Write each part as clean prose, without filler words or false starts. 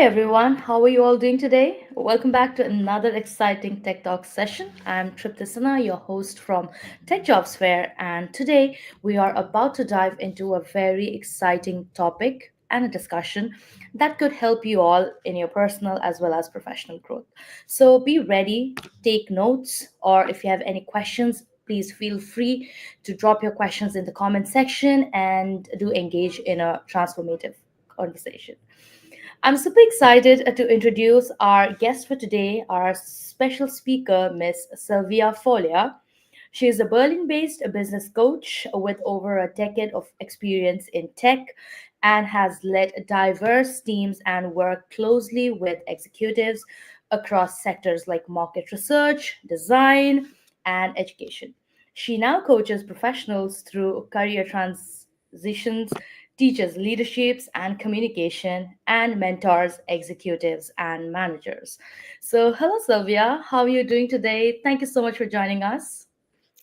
everyone, how are you all doing today? Welcome back to another exciting Tech Talk session. I'm Triptisana, your host from Tech Jobs Fair, and today we are about to dive into a very exciting topic and a discussion that could help you all in your personal as well as professional growth. So be ready, take notes, or if you have any questions, please feel free to drop your questions in the comment section and do engage in a transformative conversation. I'm super excited to introduce our guest for today, our special speaker, Miss Silvia Foglia. She is a Berlin based business coach with over a decade of experience in tech and has led diverse teams and worked closely with executives across sectors like market research, design, and education. She now coaches professionals through career transitions, teaches leaderships and communication, and mentors executives and managers. So, hello, Sylvia. How are you doing today? Thank you so much for joining us.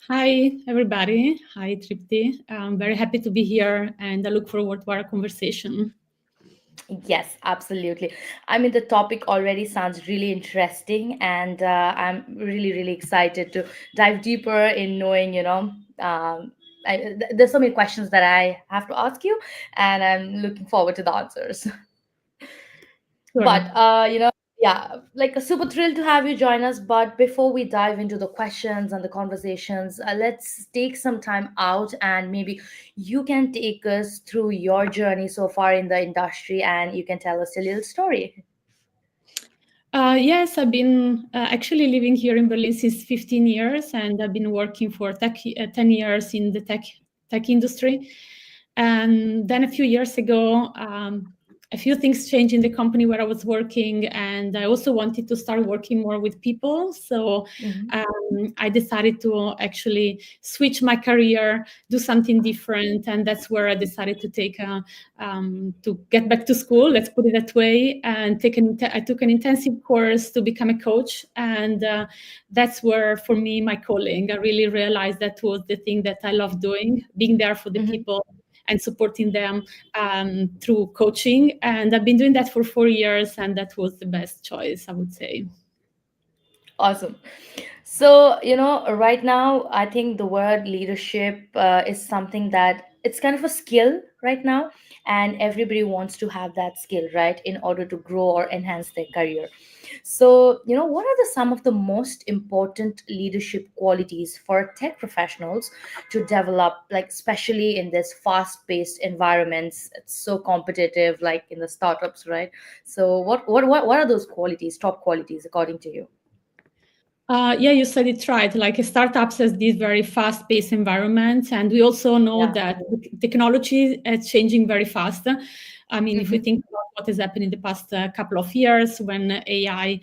Hi, everybody. Hi, Tripti. I'm very happy to be here and I look forward to our conversation. Yes, absolutely. I mean, the topic already sounds really interesting, and I'm really excited to dive deeper in knowing, there's so many questions that I have to ask you, and I'm looking forward to the answers. Sure. But yeah, like super thrilled to have you join us. But before we dive into the questions and the conversations, let's take some time out and maybe you can take us through your journey so far in the industry, and you can tell us a little story. Yes, I've been actually living here in Berlin since 15 years and I've been working for 10 years in the tech industry. And then a few years ago, a few things changed in the company where I was working, and I also wanted to start working more with people. So Mhm. I decided to actually switch my career, do something different, and that's where I decided to to get back to school. Let's put it that way, and I took an intensive course to become a coach, and that's where, for me, my calling. I really realized that was the thing that I love doing, being there for the Mhm. people and supporting them through coaching. And I've been doing that for 4 years, and that was the best choice, I would say. Awesome. So, right now, I think the word leadership is something that it's kind of a skill right now, and everybody wants to have that skill, right, in order to grow or enhance their career. So, what are some of the most important leadership qualities for tech professionals to develop, like, especially in this fast-paced environments? It's so competitive, like in the startups, right? So, what are those qualities, top qualities, according to you? Yeah, you said it right. Like startups has this very fast-paced environment, and we also know Yeah. that technology is changing very fast. I mean, if we Mm-hmm. think about what has happened in the past couple of years when AI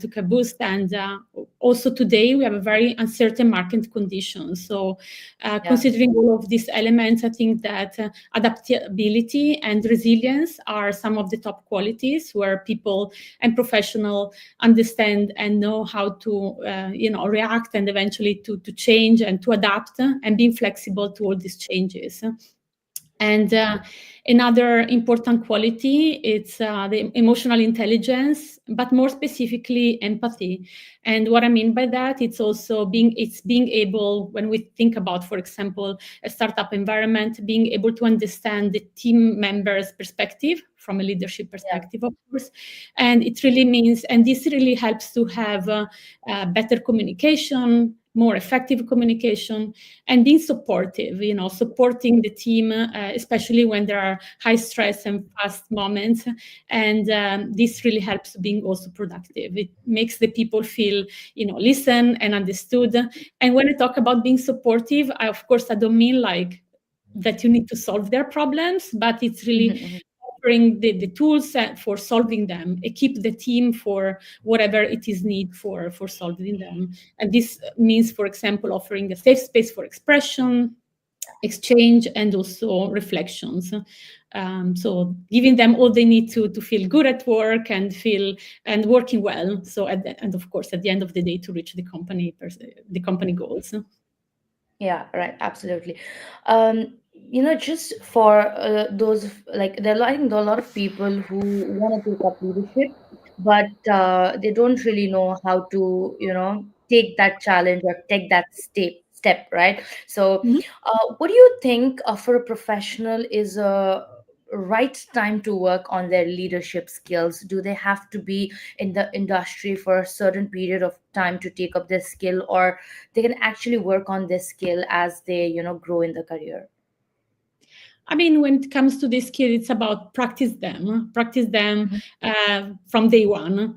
took a boost, and also today we have a very uncertain market condition. So, Yeah. considering all of these elements, I think that adaptability and resilience are some of the top qualities where people and professionals understand and know how to react and eventually to change and to adapt and being flexible to all these changes. And another important quality it's the emotional intelligence, but more specifically empathy. And what I mean by that, it's being able, when we think about, for example, a startup environment, being able to understand the team members' perspective from a leadership Yeah. perspective, of course. And it really means, and this really helps to have better communication, more effective communication, and being supportive, supporting the team, especially when there are high stress and fast moments. And this really helps being also productive. It makes the people feel, listened and understood. And when I talk about being supportive, I don't mean like that you need to solve their problems, but it's really Mm-hmm. offering the tools for solving them, equip the team for whatever it is need for solving them. And this means, for example, offering a safe space for expression, exchange, and also reflections. So giving them all they need to feel good at work and feel and working well. So and of course at the end of the day to reach the company goals. Yeah, right. Absolutely. Um, just for those, like, I think there are a lot of people who want to take up leadership, but they don't really know how to, take that challenge or take that step, right? So Mhm. what do you think for a professional is a right time to work on their leadership skills? Do they have to be in the industry for a certain period of time to take up this skill, or they can actually work on this skill as they, grow in the career? I mean, when it comes to this skill, it's about practice them from day one,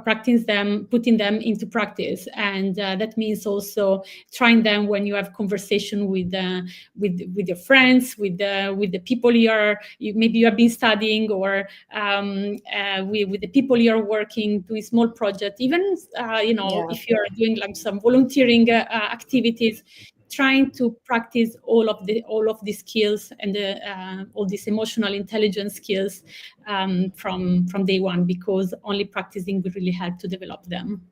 practice them, putting them into practice, and that means also trying them when you have conversation with your friends, with the people maybe you have been studying, or with the people you're working, doing small projects, even Yeah. if you're doing like some volunteering activities, trying to practice all of the skills and all these emotional intelligence skills from day one, because only practicing will really help to develop them.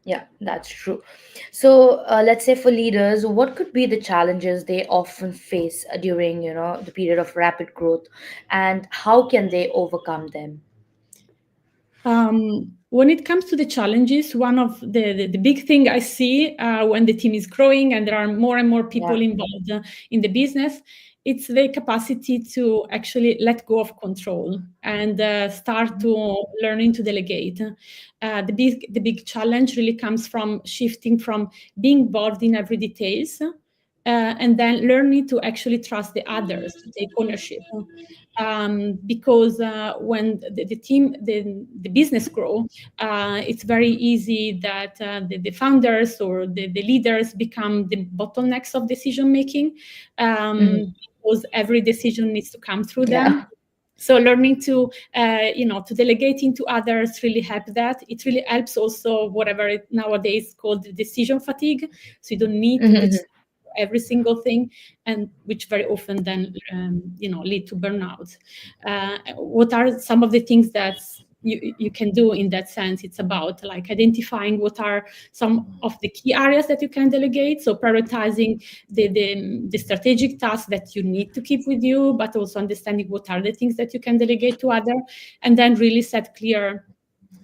Yeah, that's true. So, let's say for leaders, what could be the challenges they often face during, the period of rapid growth, and how can they overcome them? When it comes to the challenges, one of the big thing I see when the team is growing and there are more and more Yeah. people involved in the business, it's the capacity to actually let go of control and start to learning to delegate. The big challenge really comes from shifting from being involved in every details, and then learning to actually trust the others to take ownership. Because when the team, the business grow, it's very easy that the founders or the leaders become the bottlenecks of decision making, Mhm. because every decision needs to come through Yeah. them. So learning to delegate into others really help that. It really helps also whatever it nowadays called decision fatigue. So you don't need to Mhm. decide every single thing, and which very often then lead to burnout. What are some of the things that you can do in that sense? It's about like identifying what are some of the key areas that you can delegate, so prioritizing the strategic tasks that you need to keep with you, but also understanding what are the things that you can delegate to other, and then really set clear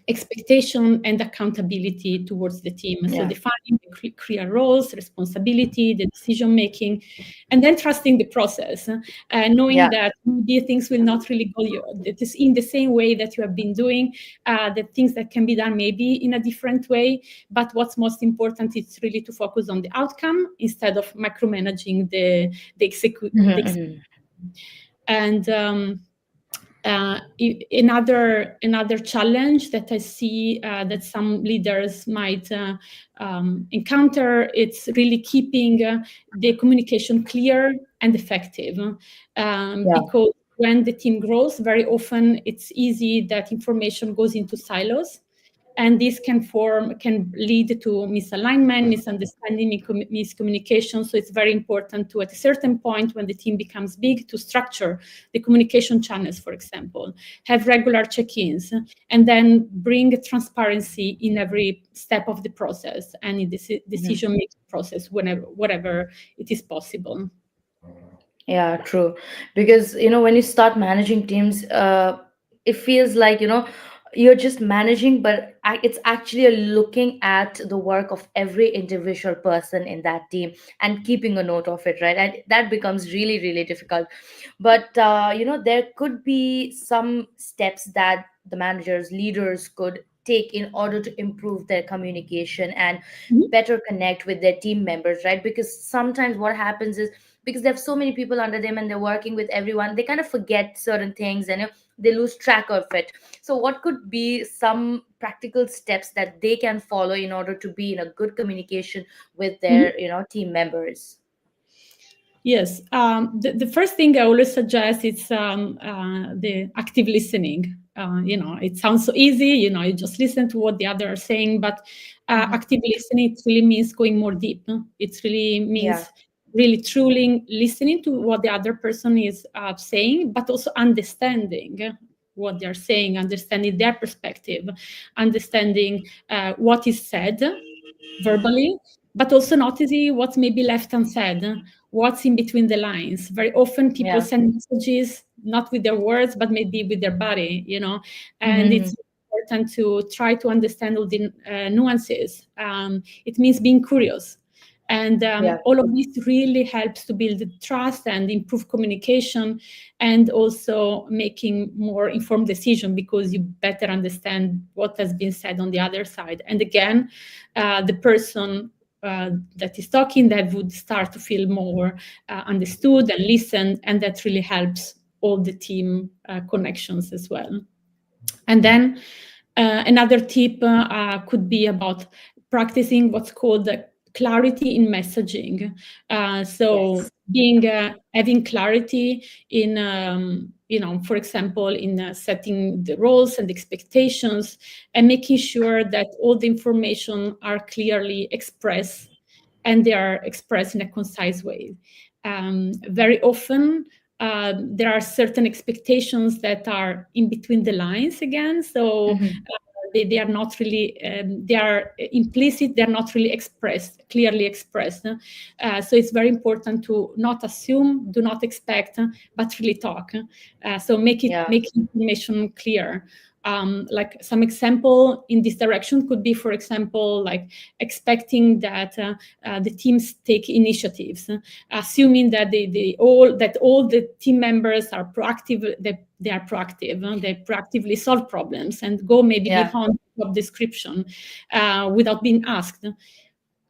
expectation and accountability towards the team. So Yeah. defining the clear roles, responsibility, the decision making, and then trusting the process, knowing Yeah. that maybe things will not really go that is in the same way that you have been doing, that things that can be done maybe in a different way. But what's most important is really to focus on the outcome instead of micromanaging the execution. Mhm, mhm. And another challenge that I see that some leaders might encounter, it's really keeping the communication clear and effective, Yeah. because when the team grows, very often it's easy that information goes into silos, and this can lead to misalignment, misunderstanding, miscommunication. So it's very important to, at a certain point when the team becomes big, to structure the communication channels, for example, have regular check-ins, and then bring transparency in every step of the process and in the Mhm. decision-making process whatever it is possible. Yeah, true. Because, when you start managing teams, it feels like, you're just managing, but it's actually looking at the work of every individual person in that team and keeping a note of it, right? And that becomes really, really difficult. But, there could be some steps that the managers, leaders could take in order to improve their communication and Mhm. better connect with their team members, right? Because sometimes what happens is, because they have so many people under them and they're working with everyone, they kind of forget certain things, and they lose track of it. So what could be some practical steps that they can follow in order to be in a good communication with Mhm. their, team members? Yes, the first thing I always suggest is the active listening. It sounds so easy. You just listen to what the other are saying, but Hmm. active listening, it really means going more deep. It really Yeah. means really truly listening to what the other person is saying, but also understanding what they're saying, understanding their perspective, understanding what is said verbally, but also noticing what's maybe left unsaid, what's in between the lines. Very often people Yeah. send messages not with their words, but maybe with their body, and Mm-hmm. it's important to try to understand all the nuances. It means being curious. And Yeah. all of this really helps to build trust and improve communication, and also making more informed decision, because you better understand what has been said on the other side. And again, the person that is talking, that would start to feel more understood and listened, and that really helps all the team connections as well. And then another tip could be about practicing what's called clarity in messaging. So Yes. being having clarity in, for example, in setting the roles and expectations, and making sure that all the information are clearly expressed, and they are expressed in a concise way. Very often, there are certain expectations that are in between the lines again. So Mm-hmm. they are not really, they are implicit, they're not really expressed, clearly expressed. So it's very important to not assume, do not expect, but really talk. So Yeah. make information clear. Like some example in this direction could be, for example, like expecting that the teams take initiatives, assuming that all the team members are proactive, they are proactive, they proactively solve problems and go maybe Yeah. beyond job description without being asked.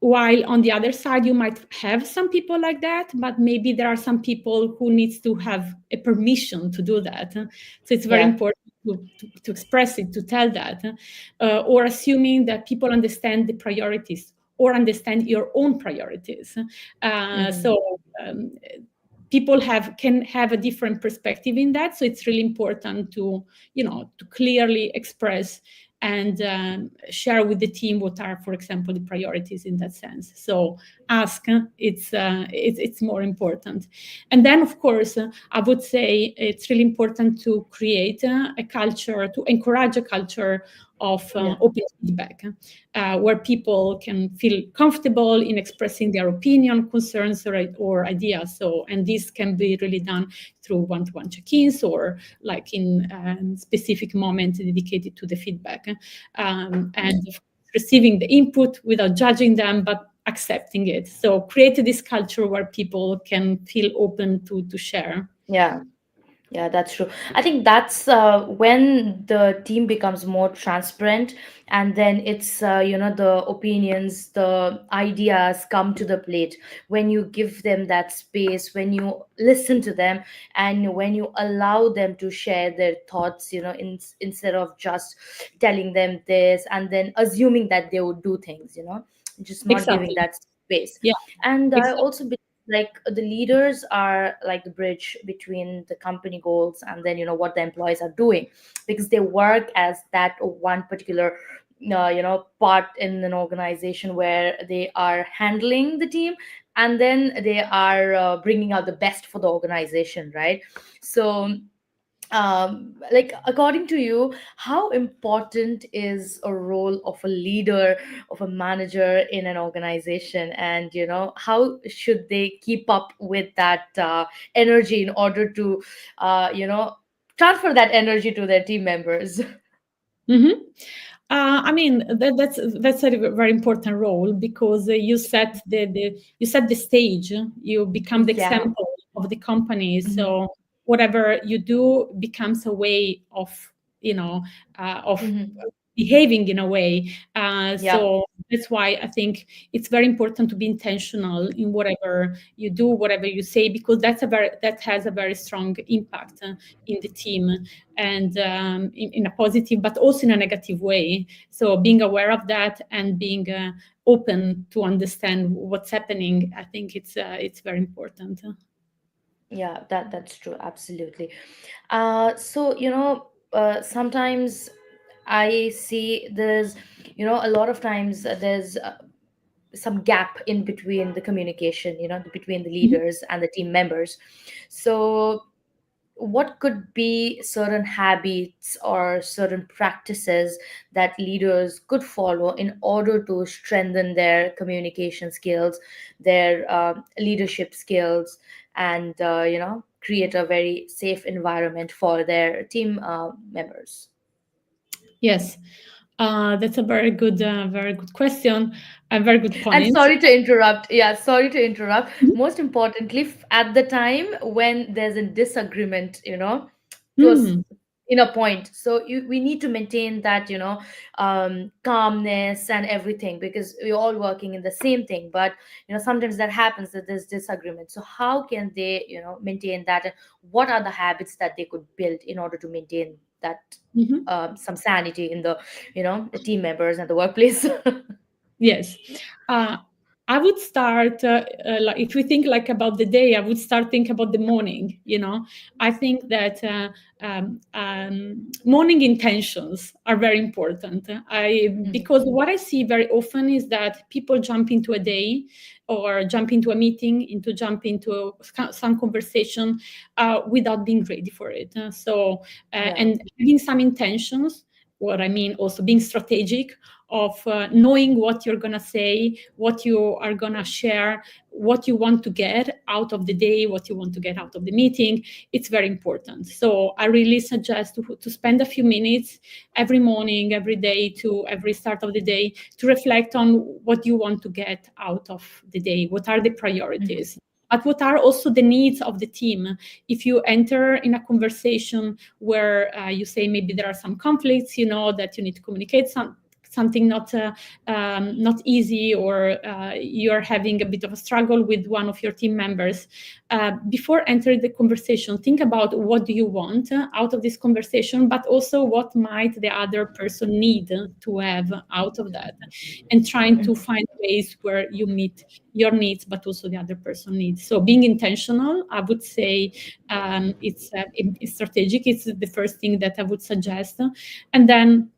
While on the other side, you might have some people like that, but maybe there are some people who needs to have a permission to do that. So it's very Yeah. important to express it, to tell that, or assuming that people understand the priorities or understand your own priorities. Mm-hmm. So um, people can have a different perspective in that. So it's really important to, to clearly express and share with the team what are, for example, the priorities in that sense. So ask, it's more important. And then, of course, I would say it's really important to create a culture, to encourage a culture of Yeah. open feedback, where people can feel comfortable in expressing their opinion, concerns, or ideas. So, and this can be really done through one-to-one check-ins, or like in specific moments dedicated to the feedback, and receiving the input without judging them, but accepting it. So create this culture where people can feel open to share. Yeah. Yeah, that's true. I think that's when the team becomes more transparent, and then it's the opinions, the ideas come to the plate when you give them that space, when you listen to them, and when you allow them to share their thoughts. Instead of just telling them this and then assuming that they would do things. Just not giving Exactly. that space. Yeah, And I exactly. also like the leaders are like the bridge between the company goals and then what the employees are doing, because they work as that one particular part in an organization where they are handling the team, and then they are bringing out the best for the organization, right? So like, according to you, how important is a role of a leader, of a manager in an organization, and how should they keep up with that energy in order to transfer that energy to their team members? Mhm. I mean, that's a very important role, because you set the stage, you become the Yeah. example of the company. Hmm. So whatever you do becomes a way of, of Hmm. behaving in a way. Yeah. So that's why I think it's very important to be intentional in whatever you do, whatever you say, because that has a very strong impact in the team, and in a positive but also in a negative way. So being aware of that and being open to understand what's happening, I think it's very important. Yeah, that's true, absolutely. So sometimes I see there's a lot of times there's some gap in between the communication, between the Mhm. leaders and the team members. So what could be certain habits or certain practices that leaders could follow in order to strengthen their communication skills, their leadership skills, and create a very safe environment for their team members? Yes, that's a very good question, a very good And point. sorry to interrupt. Yeah, sorry to interrupt. Most importantly, at the time when there's a disagreement, to us Hmm. in a point, so we need to maintain that, calmness and everything, because we're all working in the same thing. But sometimes that happens, that there's disagreement. So how can they, maintain that, and what are the habits that they could build in order to maintain that, Mhm. some sanity in the, the team members and the workplace? Yes. Uh, I would start, like if we think like about the day, I would start think about the morning, you know. I think that morning intentions are very important. Mhm. Because what I see very often is that people jump into a day or jump into a meeting, jump into some conversation without being ready for it. Yeah. And having some intentions, what I mean, also being strategic of knowing what you're going to say, what you are going to share, what you want to get out of the day, what you want to get out of the meeting. It's very important. So I really suggest to spend a few minutes every morning, every day, to every start of the day, to reflect on what you want to get out of the day. What are the Mhm. priorities? But what are also the needs of the team? If you enter in a conversation where you say maybe there are some conflicts, that you need to communicate something not easy, or you're having a bit of a struggle with one of your team members, before entering the conversation, think about what do you want out of this conversation, but also what might the other person need to have out of that, and trying to find ways where you meet your needs, but also the other person needs. So being intentional, I would say, it's strategic. It's the first thing that I would suggest. And then,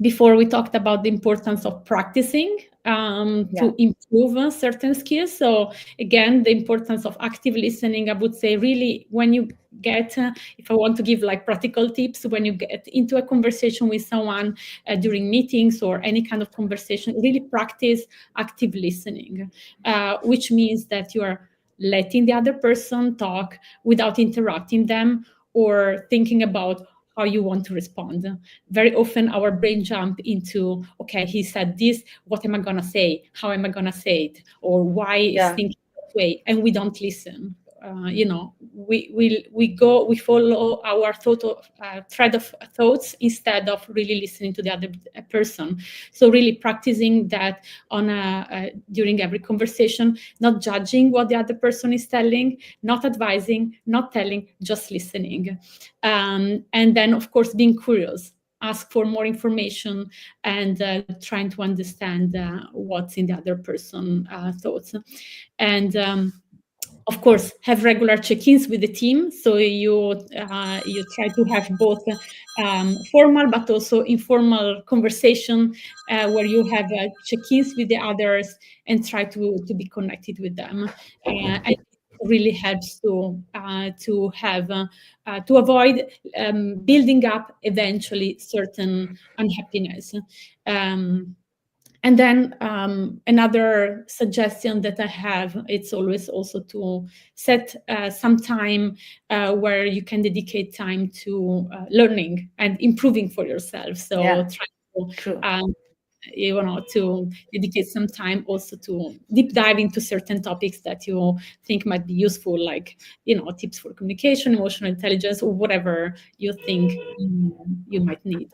before, we talked about the importance of practicing Yeah. to improve certain skills. So again, the importance of active listening, I would say, really, when you get, if I want to give like practical tips, when you get into a conversation with someone during meetings or any kind of conversation, really practice active listening, which means that you are letting the other person talk without interrupting them or thinking about how you want to respond. Very often our brain jump into, okay, he said this, what am I going to say, how am I going to say it, or why is Yeah. thinking that way, and we don't listen. We follow our thread of thoughts instead of really listening to the other person. So really practicing that during every conversation, not judging what the other person is telling, not advising, not telling, just listening. And then, of course, being curious, ask for more information, and trying to understand what's in the other person thoughts. And of course, have regular check-ins with the team. So you try to have both formal but also informal conversation, where you have check-ins with the others and try to be connected with them. And it really helps to avoid building up eventually certain unhappiness. Um, and then another suggestion that I have, it's always also to set some time where you can dedicate time to learning and improving for yourself. So Yeah. try to True. to dedicate some time also to deep dive into certain topics that you think might be useful, like tips for communication, emotional intelligence, or whatever you think you might need.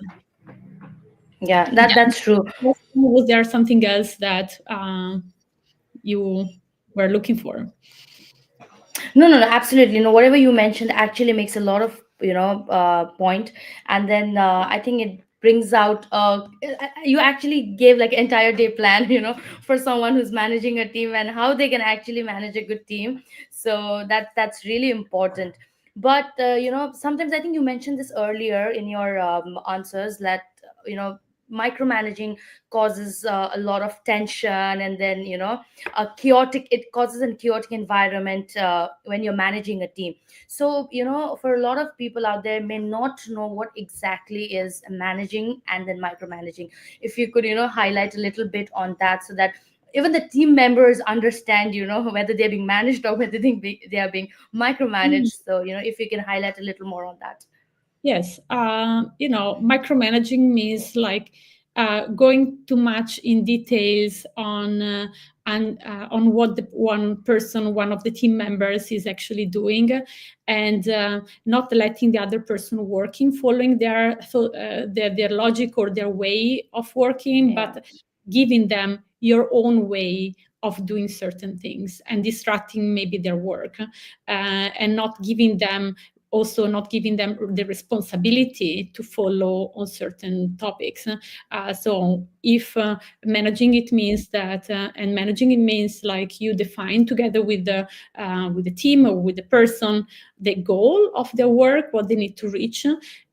Yeah, Yeah. that's true. Was there something else that you were looking for? No, no, no, absolutely. No, whatever you mentioned actually makes a lot of, point. And then I think it brings out, you actually gave like entire day plan, for someone who's managing a team and how they can actually manage a good team. So that's really important. But sometimes I think you mentioned this earlier in your answers, that micromanaging causes a lot of tension, and then a chaotic it causes a chaotic environment when you're managing a team. So for a lot of people out there may not know what exactly is managing and then micromanaging. If you could highlight a little bit on that, so that even the team members understand whether they're being managed or whether they are being micromanaged. So if you can highlight a little more on that. Yes, micromanaging means like going too much in details on what the one of the team members is actually doing, and not letting the other person working, following their logic or their way of working, Yeah. but giving them your own way of doing certain things and distracting maybe their work, and not giving them the responsibility to follow on certain topics. So if managing it means that, and managing it means like you define together with the team or with the person the goal of their work, what they need to reach,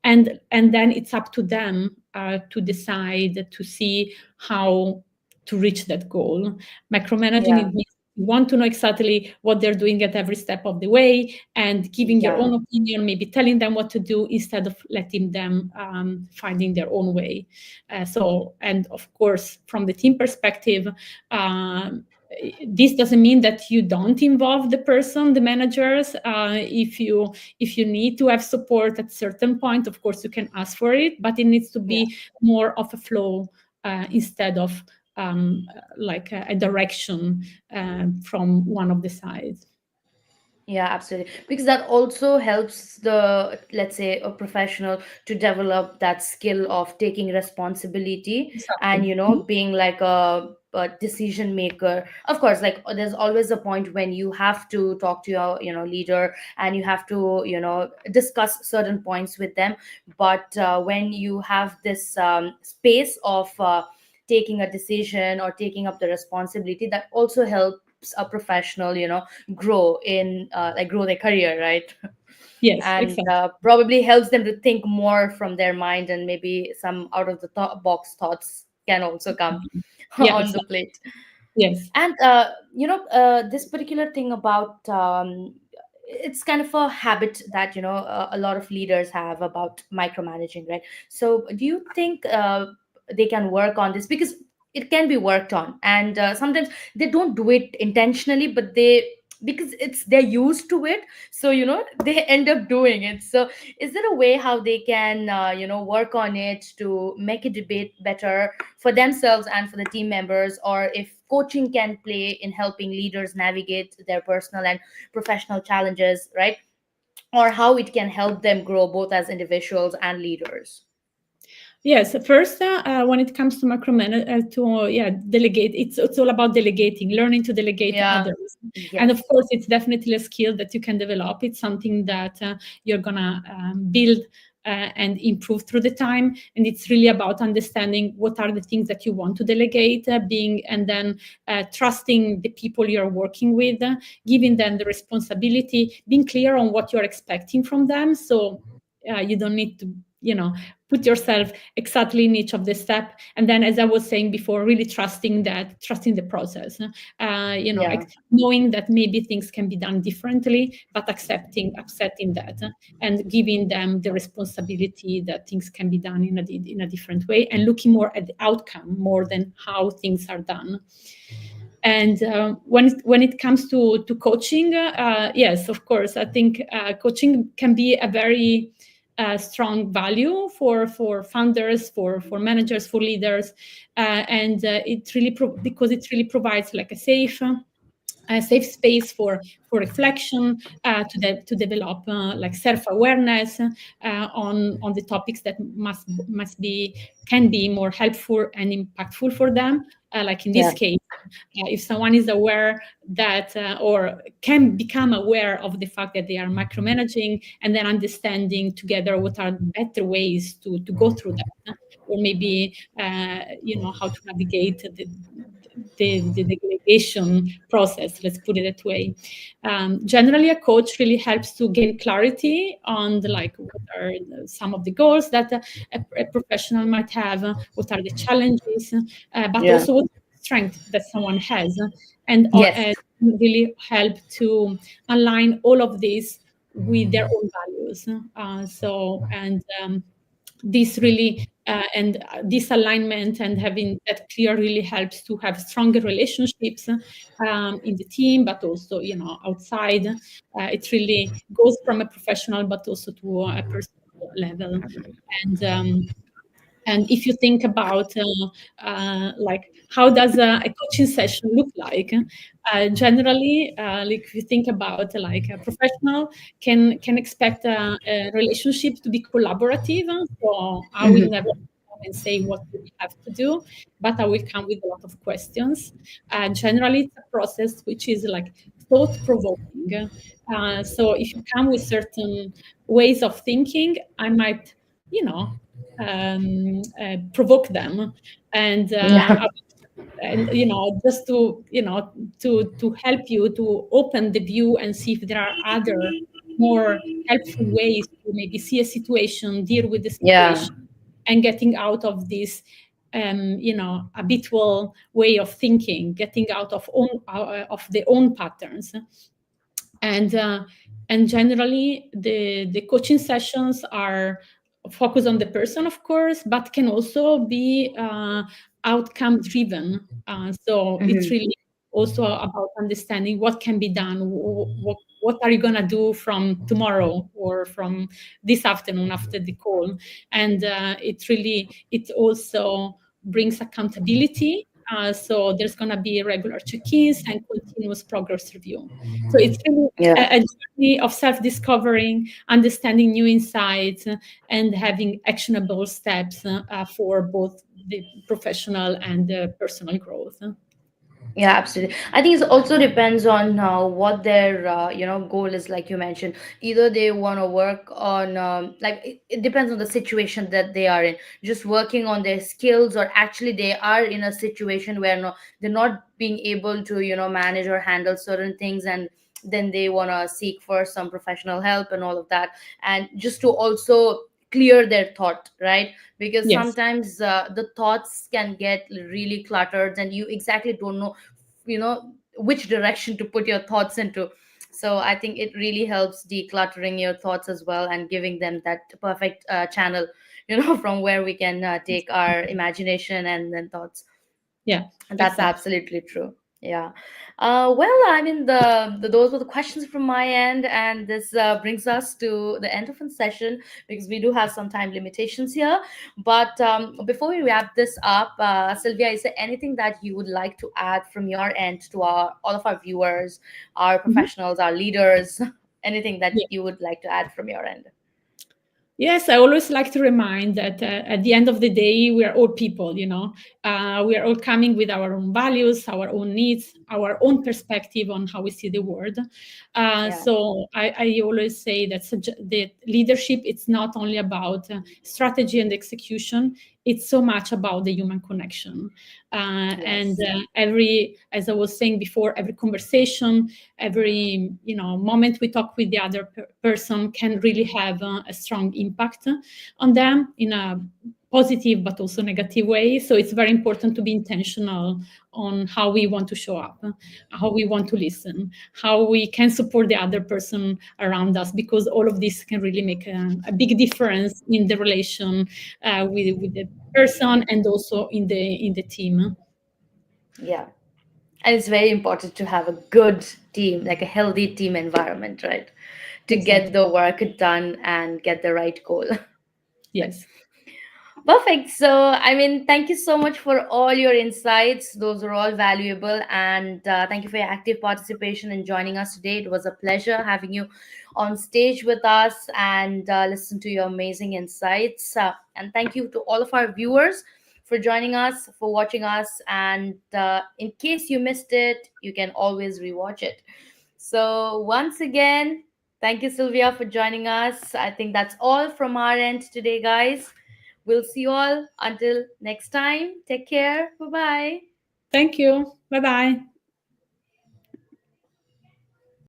and then it's up to them to decide to see how to reach that goal. Micromanaging Yeah. it means you want to know exactly what they're doing at every step of the way and giving your Yeah. own opinion, maybe telling them what to do instead of letting them finding their own way. And of course, from the team perspective, um, this doesn't mean that you don't involve the person, the managers. If you need to have support at certain point, of course you can ask for it, but it needs to Yeah. be more of a flow instead of like a direction from one of the sides. Yeah, absolutely. Because that also helps the, let's say, a professional to develop that skill of taking responsibility and, Exactly. being like a decision maker. Of course, like there's always a point when you have to talk to your, leader, and you have to, discuss certain points with them. But when you have this space of taking a decision or taking up the responsibility, that also helps a professional grow in like grow their career, right? Yes, And exactly. probably helps them to think more from their mind, and maybe some out of the box thoughts can also come Yeah, on the exactly. plate. Yes. And this particular thing about it's kind of a habit that a lot of leaders have about micromanaging, right? So do you think they can work on this? Because it can be worked on, and sometimes they don't do it intentionally, but they, because they're used to it, so they end up doing it. So is there a way how they can work on it to make it debate better for themselves and for the team members, or if coaching can play in helping leaders navigate their personal and professional challenges, right? Or how it can help them grow both as individuals and leaders. Yes, first, when it comes to micromanage, delegate. It's all about delegating, learning to delegate to Yeah. others, and of Yes. course, it's definitely a skill that you can develop. It's something that you're gonna build and improve through the time, and it's really about understanding what are the things that you want to delegate, being, and then trusting the people you're working with, giving them the responsibility, being clear on what you're expecting from them. So you don't need to, put yourself exactly in each of the step, and then, as I was saying before, really trusting the process, Yeah. knowing that maybe things can be done differently, but accepting that, and giving them the responsibility that things can be done in a different way, and looking more at the outcome more than how things are done. And when it comes to coaching, yes, of course, I think coaching can be a very strong value for founders, for managers, for leaders, and it really because it really provides like a safe space for reflection, to develop like self-awareness on the topics that must be can be more helpful and impactful for them. Like in this Yeah. case, if someone is aware that or can become aware of the fact that they are micromanaging, and then understanding together what are better ways to go through that, or maybe how to navigate the delegation process, let's put it that way. Generally, a coach really helps to gain clarity on like what are some of the goals that a professional might have, what are the challenges, but Yeah. also what strength that someone has, and Yes. really help to align all of this with their own values. This really and this alignment and having that clear really helps to have stronger relationships in the team, but also outside. It really goes from a professional but also to a personal level. And and if you think about like how does a coaching session look like, generally, like if you think about like a professional can expect a relationship to be collaborative. So I will never come and say what we have to do, but I will come with a lot of questions. Generally, it's a process which is like thought provoking. So if you come with certain ways of thinking, I might, you know, provoke them, and Yeah. just to to help you to open the view and see if there are other more helpful ways to maybe see a situation, deal with the Yeah. situation, and getting out of this habitual way of thinking, getting out of their own patterns. And uh, and generally the coaching sessions are focused on the person, of course, but can also be outcome driven. So it's Hmm. really also about understanding what can be done, what are you going to do from tomorrow or from this afternoon after the call. And it also brings accountability. So there's going to be regular check-ins and continuous progress review. So it's really Yeah. a journey of self-discovering, understanding new insights, and having actionable steps for both the professional and the personal growth. Yeah, absolutely. I think it also depends on what their goal is. Like you mentioned, either they want to work on like it depends on the situation that they are in. Just working on their skills, or actually they are in a situation where no, they're not being able to manage or handle certain things, and then they want to seek for some professional help and all of that, and just to also clear their thought, right? Because Yes. sometimes the thoughts can get really cluttered, and you exactly don't know which direction to put your thoughts into. So I think it really helps decluttering your thoughts as well, and giving them that perfect channel from where we can take our imagination and then thoughts. Yeah, That's exactly. absolutely true. Yeah. Well, I mean, those were the questions from my end, and this brings us to the end of the session, because we do have some time limitations here. But before we wrap this up, Sylvia, is there anything that you would like to add from your end to our all of our viewers, our Mhm. professionals, our leaders? Anything that you would like to add from your end? Yes, I always like to remind that at the end of the day, we are all people, we are all coming with our own values, our own needs, our own perspective on how we see the world. Yeah. So I always say that that leadership, it's not only about strategy and execution, it's so much about the human connection. And Yes. as I was saying before, every conversation, every moment we talk with the other person can really have a strong impact on them in a positive but also negative way. So it's very important to be intentional on how we want to show up, how we want to listen, how we can support the other person around us, because all of this can really make a big difference in the relation with the person and also in the team. Yeah. And it's very important to have a good team, like a healthy team environment, right? To get Exactly. the work done and get the right goal. But Yes. perfect. So, I mean, thank you so much for all your insights. Those are all valuable. And thank you for your active participation in joining us today. It was a pleasure having you on stage with us and listen to your amazing insights. And thank you to all of our viewers for joining us, for watching us. And in case you missed it, you can always rewatch it. So, once again, thank you, Sylvia, for joining us. I think that's all from our end today, guys. We'll see you all until next time. Take care. Bye bye. Thank you. Bye bye.